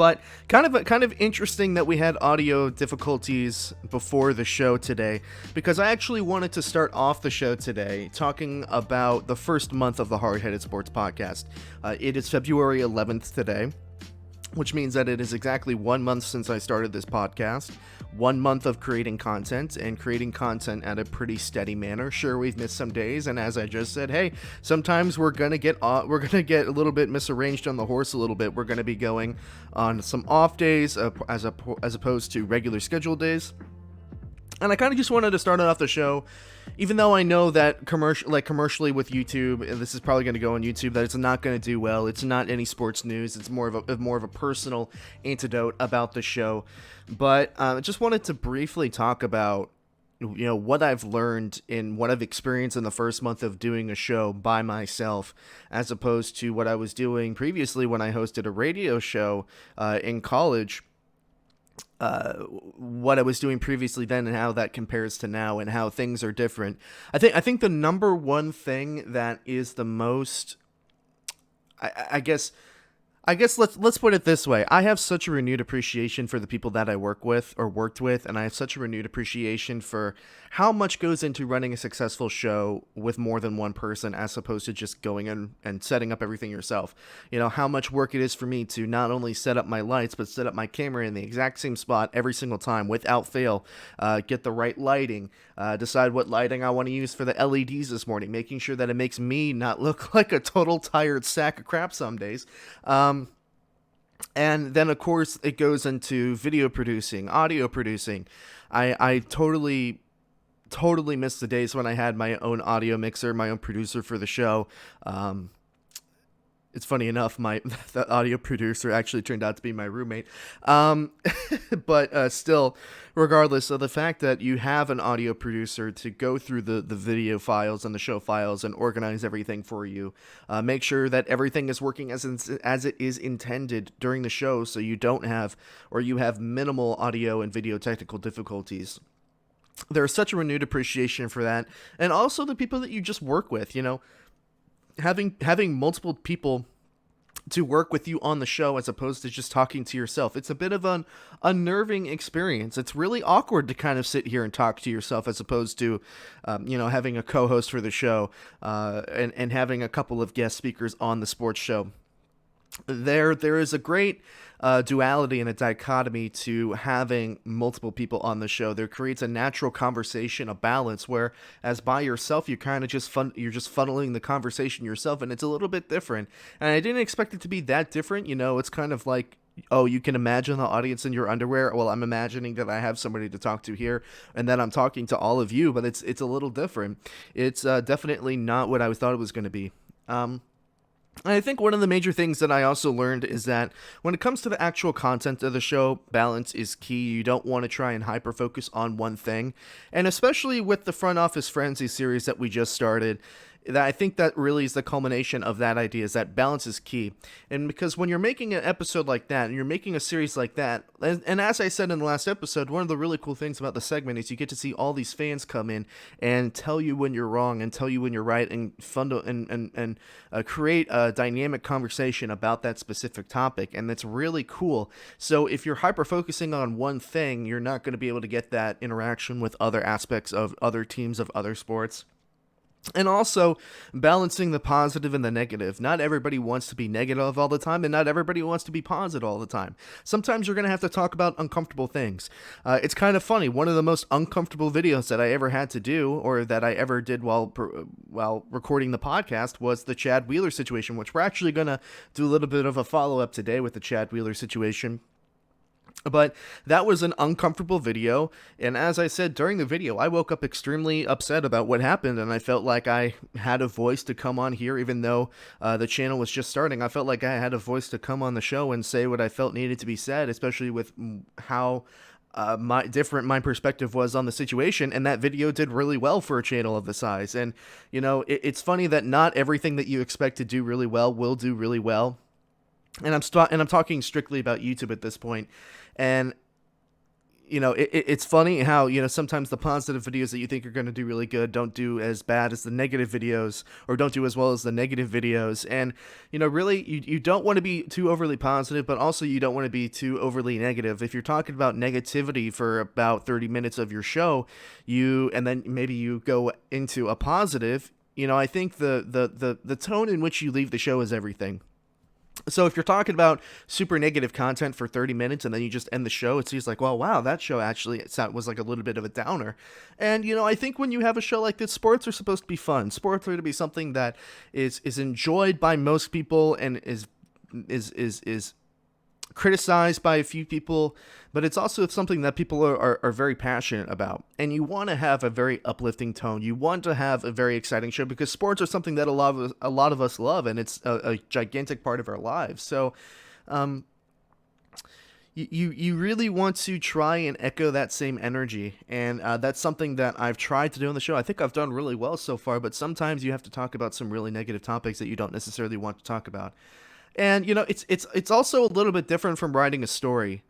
But kind of interesting that we had audio difficulties before the show today, because I actually wanted to start off the show today talking about the first month of the Hard Headed Sports Podcast. It is February 11th today, which means that it is exactly 1 month since I started this podcast. 1 month of creating content at a pretty steady manner. Sure, we've missed some days, and as I just said, hey, sometimes we're gonna get a little bit misarranged on the horse a little bit. We're gonna be going on some off days as opposed to regular scheduled days. And I kind of just wanted to start off the show, even though I know that commercially with YouTube, and this is probably going to go on YouTube, that it's not going to do well. It's not any sports news. It's more of a personal antidote about the show. But I just wanted to briefly talk about, what I've learned and what I've experienced in the first month of doing a show by myself, as opposed to what I was doing previously when I hosted a radio show in college. What I was doing previously then and how that compares to now and how things are different. I think the number one thing that is the most, I guess let's put it this way. I have such a renewed appreciation for the people that I worked with, and I have such a renewed appreciation for how much goes into running a successful show with more than one person, as opposed to just going in and setting up everything yourself. How much work it is for me to not only set up my lights, but set up my camera in the exact same spot every single time without fail, get the right lighting, decide what lighting I want to use for the LEDs this morning, making sure that it makes me not look like a total tired sack of crap some days. And then, of course, it goes into video producing, audio producing. I totally missed the days when I had my own audio mixer, my own producer for the show. It's funny enough, the audio producer actually turned out to be my roommate. But still, regardless of the fact that you have an audio producer to go through the video files and the show files and organize everything for you, make sure that everything is working as it is intended during the show, so you don't have, or you have minimal audio and video technical difficulties. There's such a renewed appreciation for that, and also the people that you just work with. Having multiple people to work with you on the show as opposed to just talking to yourself. It's a bit of an unnerving experience. It's really awkward to kind of sit here and talk to yourself as opposed to, having a co-host for the show and having a couple of guest speakers on the sports show. There is a great duality and a dichotomy to having multiple people on the show. There creates a natural conversation, a balance, where as by yourself, you kind of you're just funneling the conversation yourself, and it's a little bit different. And I didn't expect it to be that different. It's kind of like, oh, you can imagine the audience in your underwear. Well, I'm imagining that I have somebody to talk to here, and then I'm talking to all of you, but it's a little different. It's definitely not what I thought it was going to be. I think one of the major things that I also learned is that when it comes to the actual content of the show, balance is key. You don't want to try and hyper-focus on one thing. And especially with the Front Office Frenzy series that we just started, that I think that really is the culmination of that idea, is that balance is key. And because when you're making an episode like that, and you're making a series like that, and as I said in the last episode, one of the really cool things about the segment is you get to see all these fans come in and tell you when you're wrong and tell you when you're right, and create a dynamic conversation about that specific topic, and that's really cool. So if you're hyper-focusing on one thing, you're not going to be able to get that interaction with other aspects of other teams of other sports. And also balancing the positive and the negative. Not everybody wants to be negative all the time, and not everybody wants to be positive all the time. Sometimes you're going to have to talk about uncomfortable things. It's kind of funny. One of the most uncomfortable videos that I ever had to do, or that I ever did while recording the podcast, was the Chad Wheeler situation, which we're actually going to do a little bit of a follow-up today with the Chad Wheeler situation. But that was an uncomfortable video, and as I said during the video, I woke up extremely upset about what happened, and I felt like I had a voice to come on here, even though the channel was just starting. I felt like I had a voice to come on the show and say what I felt needed to be said, especially with how my perspective was on the situation, and that video did really well for a channel of the size. And, it's funny that not everything that you expect to do really well will do really well. And I'm talking strictly about YouTube at this point. And it's funny how, sometimes the positive videos that you think are going to do really good don't do as bad as the negative videos, or don't do as well as the negative videos. And, really, you don't want to be too overly positive, but also you don't want to be too overly negative. If you're talking about negativity for about 30 minutes of your show, and then maybe you go into a positive, I think the tone in which you leave the show is everything. So if you're talking about super negative content for 30 minutes and then you just end the show, it seems like, well, wow, that show actually was like a little bit of a downer. And, I think when you have a show like this, sports are supposed to be fun. Sports are to be something that is enjoyed by most people and is criticized by a few people, but it's also something that people are very passionate about. And you want to have a very uplifting tone. You want to have a very exciting show, because sports are something that a lot of us love, and it's a gigantic part of our lives. So you really want to try and echo that same energy, and that's something that I've tried to do on the show. I think I've done really well so far, but sometimes you have to talk about some really negative topics that you don't necessarily want to talk about. And it's also a little bit different from writing a story,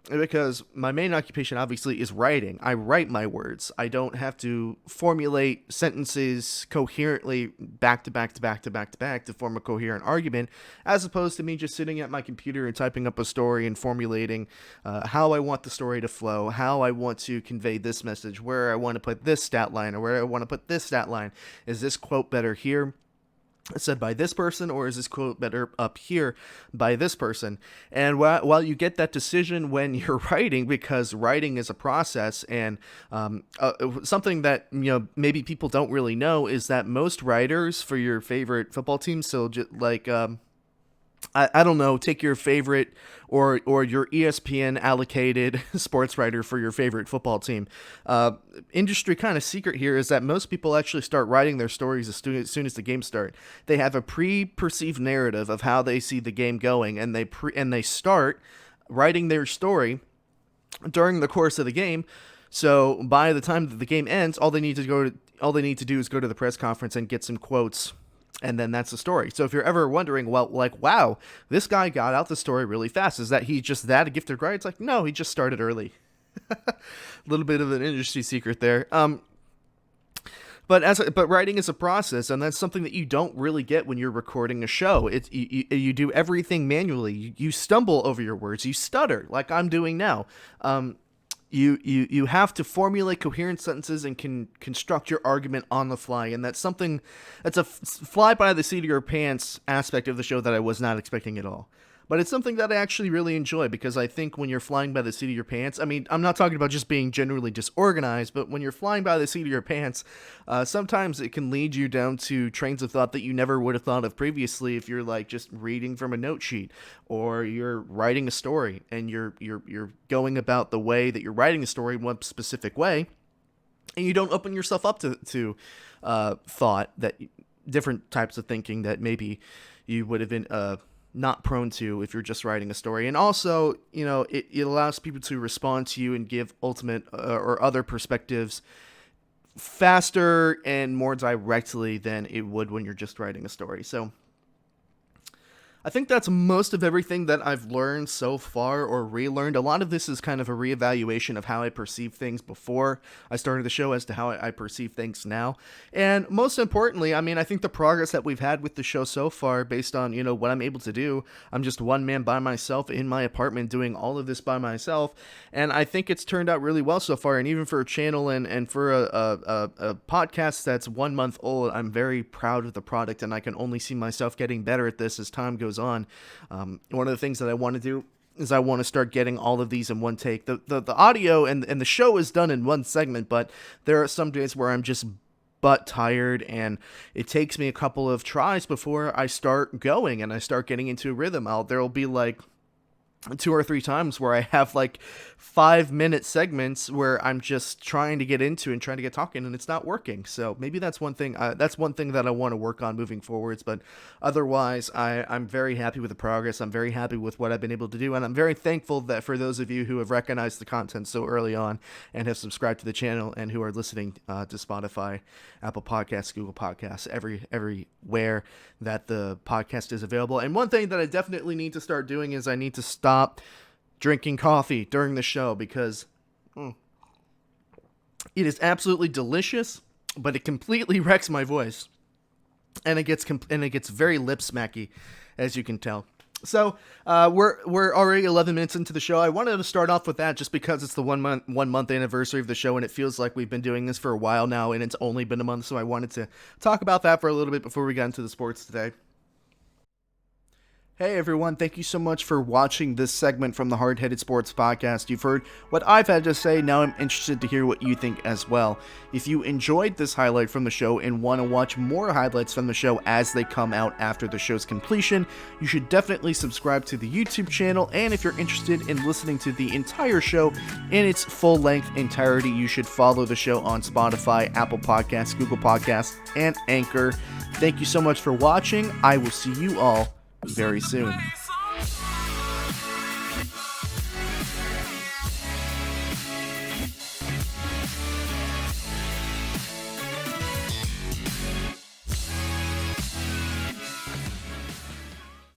because my main occupation obviously is writing. I write my words. I don't have to formulate sentences coherently back to back to back to back to back to form a coherent argument, as opposed to me just sitting at my computer and typing up a story and formulating how I want the story to flow, how I want to convey this message, where I want to put this stat line, or where I want to put this stat line. Is this quote better here, said by this person, or is this quote better up here by this person? And while you get that decision when you're writing, because writing is a process, and something that maybe people don't really know is that most writers for your favorite football team, so just like I don't know, take your favorite or your ESPN allocated sports writer for your favorite football team. Industry kind of secret here is that most people actually start writing their stories as soon as the game start. They have a pre-perceived narrative of how they see the game going, and they start writing their story during the course of the game. So by the time that the game ends, all they need to do is go to the press conference and get some quotes, and then that's the story. So if you're ever wondering, well, like, wow, this guy got out the story really fast, is that he just that a gifted writer? It's like, no, he just started early. A little bit of an industry secret there. But writing is a process, and that's something that you don't really get when you're recording a show. You do everything manually. You stumble over your words. You stutter like I'm doing now. You have to formulate coherent sentences and can construct your argument on the fly, and that's a fly by the seat of your pants aspect of the show that I was not expecting at all. But it's something that I actually really enjoy, because I think when you're flying by the seat of your pants, I mean, I'm not talking about just being generally disorganized, but when you're flying by the seat of your pants, sometimes it can lead you down to trains of thought that you never would have thought of previously if you're like just reading from a note sheet, or you're writing a story and you're going about the way that you're writing a story in one specific way, and you don't open yourself up to thought, that different types of thinking that maybe you would have been not prone to if you're just writing a story. And also, it allows people to respond to you and give ultimate or other perspectives faster and more directly than it would when you're just writing a story. So I think that's most of everything that I've learned so far, or relearned. A lot of this is kind of a reevaluation of how I perceive things before I started the show as to how I perceive things now. And most importantly, I mean, I think the progress that we've had with the show so far, based on, what I'm able to do. I'm just one man by myself in my apartment doing all of this by myself. And I think it's turned out really well so far. And even for a channel and for a podcast that's 1 month old, I'm very proud of the product, and I can only see myself getting better at this as time goes on. One of the things that I want to do is I want to start getting all of these in one take. The audio and the show is done in one segment, but there are some days where I'm just butt tired, and it takes me a couple of tries before I start going and I start getting into a rhythm. There'll be like 2 or 3 times where I have like 5-minute segments where I'm just trying to get into and trying to get talking, and it's not working. So maybe that's one thing. That's one thing that I want to work on moving forwards. But otherwise, I'm very happy with the progress. I'm very happy with what I've been able to do, and I'm very thankful that for those of you who have recognized the content so early on and have subscribed to the channel, and who are listening to Spotify, Apple Podcasts, Google Podcasts, everywhere that the podcast is available. And one thing that I definitely need to start doing is I need to stop drinking coffee during the show because it is absolutely delicious, but it completely wrecks my voice. And it gets very lip smacky, as you can tell. So we're already 11 minutes into the show. I wanted to start off with that just because it's the one month anniversary of the show, and it feels like we've been doing this for a while now, and it's only been a month. So I wanted to talk about that for a little bit before we got into the sports today. Hey everyone, thank you so much for watching this segment from the Hard Headed Sports Podcast. You've heard what I've had to say, now I'm interested to hear what you think as well. If you enjoyed this highlight from the show and want to watch more highlights from the show as they come out after the show's completion, you should definitely subscribe to the YouTube channel, and if you're interested in listening to the entire show in its full-length entirety, you should follow the show on Spotify, Apple Podcasts, Google Podcasts, and Anchor. Thank you so much for watching. I will see you all very soon.